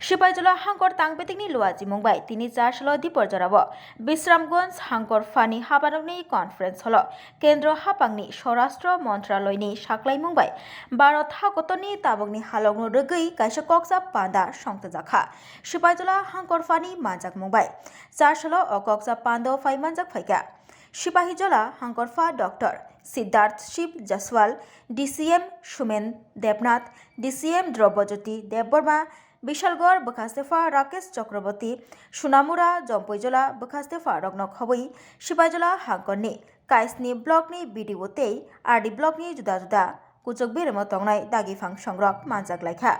सिपाहीजला हांकर तांगबेतिकनि लुआजि मुंबाई तिनि जारसल दीपर जराब विश्रामगंज हांकर फानी हाबारकनि कॉन्फ्रेंस हल केंद्र हापांगनि स्वराष्ट्र मंत्रालयनि साख्लाय मुंबाई भारत हाकतनि ताबकनि हालौनो रगै काइसा कक्सा पांदा संतजाखा सिपाहीजला हांकर फानी मानजाक मुंबाई जारसल कक्सा पांदो फाइमानजाक फाइका सिपाहीजला हांकरफा doctor Siddharth Shiv Jaswal DCM Sumen Debnath DCM Dravyajyoti Debbarma Vishalgarh बखास्तेफा राकेश चक्रवर्ती सुनामुरा जम्पैजला बखास्तेफा रग्न खबै सिपाहीजला हांकरनि काइसनि ब्लकनि बीडीओ आरडी ब्लकनि जुदा जुदा कुचक बेरेमो तंगनाय दागिफां संग्रक मानजाक लायखा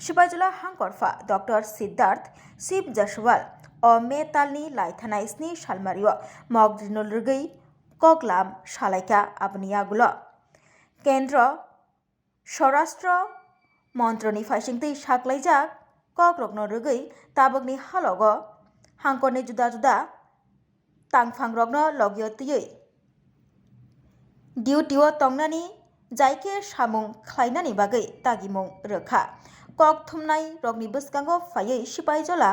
सिपाहीजला हांकरफा डॉक्टर सिद्धार्थ शिव जसवाल मे तालनि लाइथानाय स्नि सालमारियो मगद्रिनुल रगै कगलाम सालायका आबनियागुल केंद्र स्वराष्ट्र मंत्रनि फाइसिंतै साख्लायजाक कग्रगनो रगै ताबकनि हालग हांकरनि जुदा जुदा तांगफांरगनो लगियतयै डिउटिओ तंगनानि जायखे सामुं ख्लायनानि बागै तागिमुं रोखा कक थुमनाय रगनि बसकांगो फायै सिपाहीजला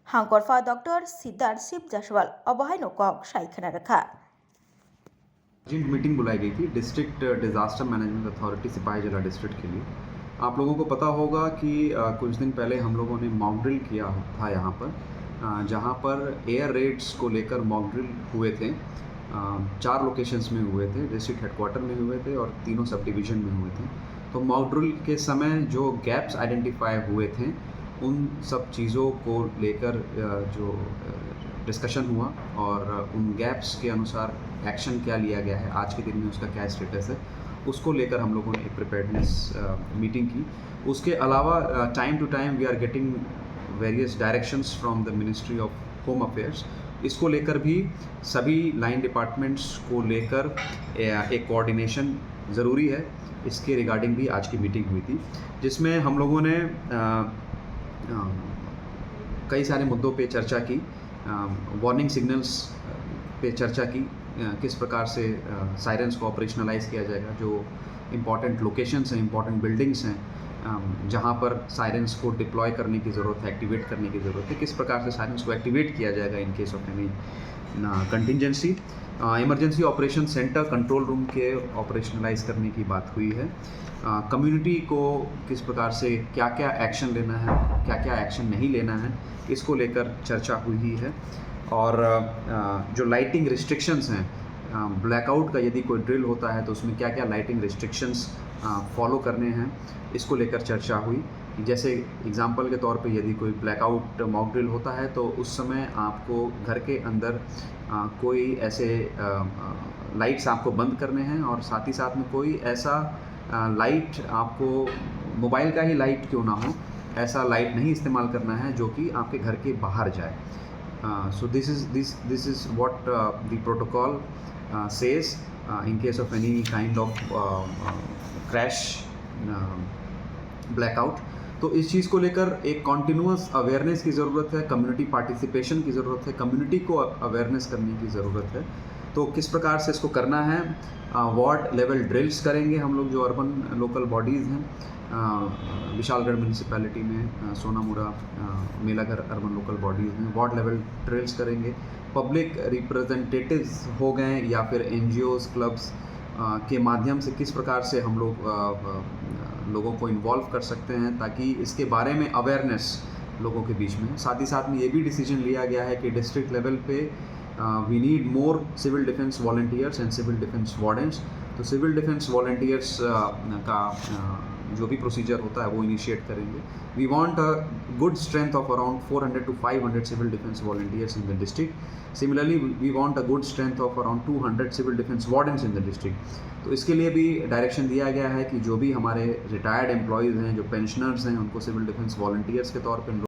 हांकरफा डॉक्टर सिद्धार्थ शिव जसवाल अबहायनो कक सायखना रखा। मीटिंग बुलाई गई थी district disaster management authority Sipahijala district के लिए। आप लोगों को पता होगा कि कुछ दिन पहले हम लोगों ने मॉक ड्रिल किया था यहाँ पर, जहाँ पर एयर रेड्स को लेकर मॉक ड्रिल हुए थे। 4 लोकेशंस में हुए थे, डिस्ट्रिक्ट हेडक्वार्टर में हुए थे और 3 सब डिवीज़न में हुए थे। तो मॉक ड्रिल के समय जो गैप्स आइडेंटिफाई हुए थे उन सब चीज़ों को लेकर जो डिस्कशन हुआ और उन गैप्स के अनुसार एक्शन क्या लिया गया है, आज के दिन में उसका क्या स्टेटस है, उसको लेकर हम लोगों ने एक प्रिपेयर्डनेस मीटिंग की। उसके अलावा time to time we are getting various directions from the ministry of home affairs. इसको लेकर भी सभी लाइन डिपार्टमेंट्स को लेकर एक कोऑर्डिनेशन ज़रूरी है। इसके रिगार्डिंग भी आज की मीटिंग हुई थी, जिसमें हम लोगों ने कई सारे मुद्दों पे चर्चा की। वार्निंग सिग्नल्स पे चर्चा की, किस प्रकार से सायरन्स को ऑपरेशनलाइज किया जाएगा, जो इम्पॉर्टेंट लोकेशंस हैं, इम्पॉर्टेंट बिल्डिंग्स हैं जहाँ पर सायरन्स को डिप्लॉय करने की ज़रूरत है, एक्टिवेट करने की ज़रूरत है, किस प्रकार से सायरन्स को एक्टिवेट किया जाएगा in case of any contingency. Emergency operation centre control room के ऑपरेशनलाइज करने की बात हुई है। कम्युनिटी को किस प्रकार से क्या क्या एक्शन लेना है, क्या क्या एक्शन नहीं लेना है, इसको लेकर चर्चा हुई है। और जो लाइटिंग रिस्ट्रिक्शंस हैं, ब्लैकआउट का यदि कोई ड्रिल होता है तो उसमें क्या क्या लाइटिंग रिस्ट्रिक्शंस फॉलो करने हैं, इसको लेकर चर्चा हुई। जैसे एग्जांपल के तौर पे यदि कोई ब्लैकआउट मॉक ड्रिल होता है तो उस समय आपको घर के अंदर कोई ऐसे लाइट्स आपको बंद करने हैं और साथ ही साथ में कोई ऐसा लाइट, आपको मोबाइल का ही लाइट क्यों ना हो, ऐसा लाइट नहीं इस्तेमाल करना है जो कि आपके घर के बाहर जाए। So this is what the protocol says in case of any kind of crash, blackout। तो इस चीज़ को लेकर एक कॉन्टिन्यूस अवेयरनेस की ज़रूरत है, कम्युनिटी पार्टिसिपेशन की ज़रूरत है, कम्युनिटी को अवेयरनेस करने की ज़रूरत है। तो किस प्रकार से इसको करना है, वार्ड लेवल ड्रिल्स करेंगे हम लोग जो अर्बन लोकल बॉडीज़ हैं। विशालगढ़ म्यूनिसिपैलिटी में सोनामुरा मेलाघर अर्बन लोकल बॉडीज़ में वार्ड लेवल ड्रिल्स करेंगे। पब्लिक रिप्रेजेंटेटिव्स हो गए या फिर एनजीओज़, क्लब्स के माध्यम से किस प्रकार से हम लोग लोगों को इन्वॉल्व कर सकते हैं ताकि इसके बारे में अवेयरनेस लोगों के बीच में। साथ ही साथ में ये भी डिसीजन लिया गया है कि डिस्ट्रिक्ट लेवल पे we need more civil defence volunteers and civil defence wardens. तो सिविल डिफेंस वॉलंटियर्स का जो भी प्रोसीजर होता है वो इनिशिएट करेंगे। We want a good strength of around 400 to 500 civil defence volunteers in the district. Similarly we want a good strength of around 200 civil defence wardens in the district. तो इसके लिए भी डायरेक्शन दिया गया है कि जो भी हमारे रिटायर्ड एम्प्लॉयज़ हैं, जो पेंशनर्स हैं, उनको सिविल डिफेंस वॉलंटियर्स के तौर पर